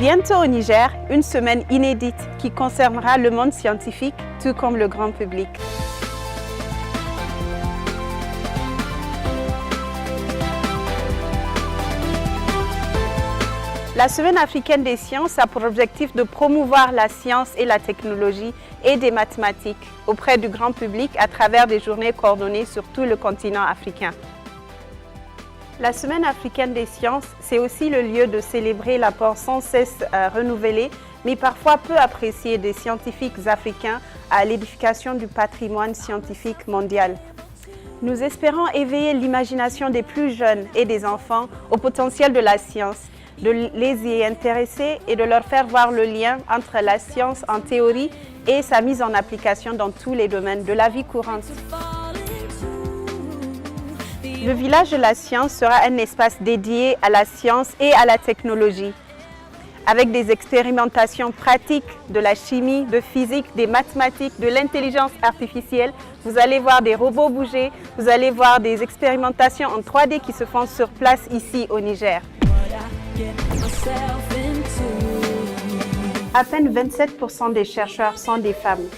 Bientôt au Niger, une semaine inédite qui concernera le monde scientifique, tout comme le grand public. La Semaine africaine des sciences a pour objectif de promouvoir la science et la technologie et des mathématiques auprès du grand public à travers des journées coordonnées sur tout le continent africain. La Semaine africaine des sciences, c'est aussi le lieu de célébrer l'apport sans cesse renouvelé, mais parfois peu apprécié des scientifiques africains à l'édification du patrimoine scientifique mondial. Nous espérons éveiller l'imagination des plus jeunes et des enfants au potentiel de la science, de les y intéresser et de leur faire voir le lien entre la science en théorie et sa mise en application dans tous les domaines de la vie courante. Le village de la science sera un espace dédié à la science et à la technologie, avec des expérimentations pratiques de la chimie, de physique, des mathématiques, de l'intelligence artificielle. Vous allez voir des robots bouger, vous allez voir des expérimentations en 3D qui se font sur place ici au Niger. À peine 27% des chercheurs sont des femmes.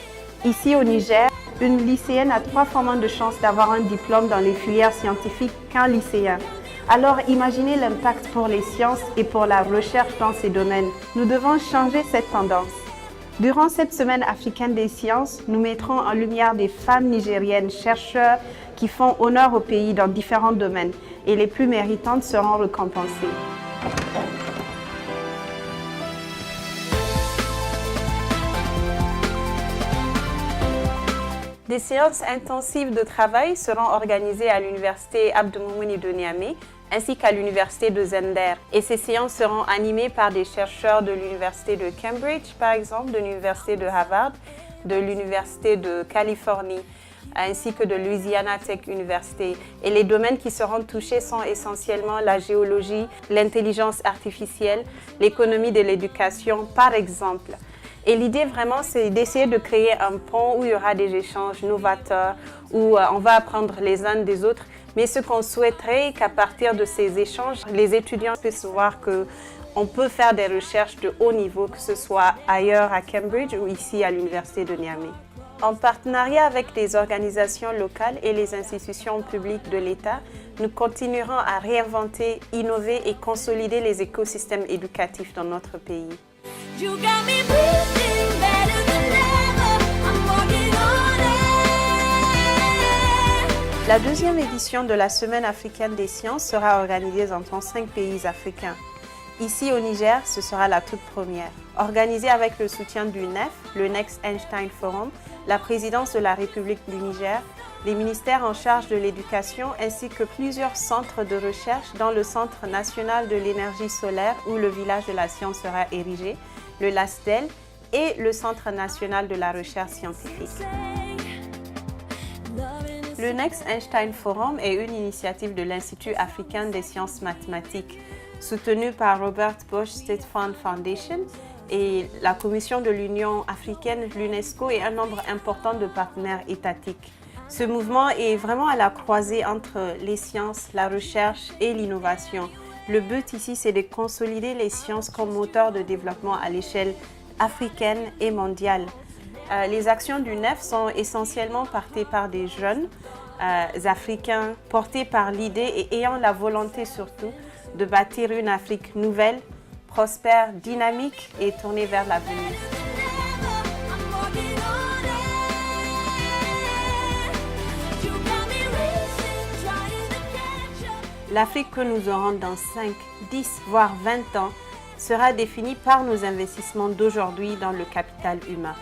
Ici au Niger, une lycéenne a 3 fois moins de chances d'avoir un diplôme dans les filières scientifiques qu'un lycéen. Alors imaginez l'impact pour les sciences et pour la recherche dans ces domaines. Nous devons changer cette tendance. Durant cette semaine africaine des sciences, nous mettrons en lumière des femmes nigériennes chercheurs qui font honneur au pays dans différents domaines et les plus méritantes seront récompensées. Des séances intensives de travail seront organisées à l'université Abdou-Moumouni de Niamey ainsi qu'à l'université de Zender. Et ces séances seront animées par des chercheurs de l'université de Cambridge, par exemple, de l'université de Harvard, de l'université de Californie, ainsi que de Louisiana Tech University. Et les domaines qui seront touchés sont essentiellement la géologie, l'intelligence artificielle, l'économie de l'éducation, par exemple. Et l'idée vraiment, c'est d'essayer de créer un pont où il y aura des échanges novateurs, où on va apprendre les uns des autres. Mais ce qu'on souhaiterait, qu'à partir de ces échanges, les étudiants puissent voir qu'on peut faire des recherches de haut niveau, que ce soit ailleurs à Cambridge ou ici à l'université de Niamey. En partenariat avec les organisations locales et les institutions publiques de l'État, nous continuerons à réinventer, innover et consolider les écosystèmes éducatifs dans notre pays. La deuxième édition de la Semaine africaine des sciences sera organisée dans 35 pays africains. Ici au Niger, ce sera la toute première. Organisée avec le soutien du NEF, le Next Einstein Forum, la présidence de la République du Niger, les ministères en charge de l'éducation ainsi que plusieurs centres de recherche dont le Centre national de l'énergie solaire où le village de la science sera érigé, le LASDEL et le Centre national de la recherche scientifique. Le Next Einstein Forum est une initiative de l'Institut africain des sciences mathématiques, soutenue par Robert Bosch State Fund Foundation et la Commission de l'Union africaine, l'UNESCO et un nombre important de partenaires étatiques. Ce mouvement est vraiment à la croisée entre les sciences, la recherche et l'innovation. Le but ici, c'est de consolider les sciences comme moteur de développement à l'échelle africaine et mondiale. Les actions du NEF sont essentiellement portées par des jeunes africains, portés par l'idée et ayant la volonté surtout de bâtir une Afrique nouvelle, prospère, dynamique et tournée vers l'avenir. L'Afrique que nous aurons dans 5, 10, voire 20 ans sera définie par nos investissements d'aujourd'hui dans le capital humain.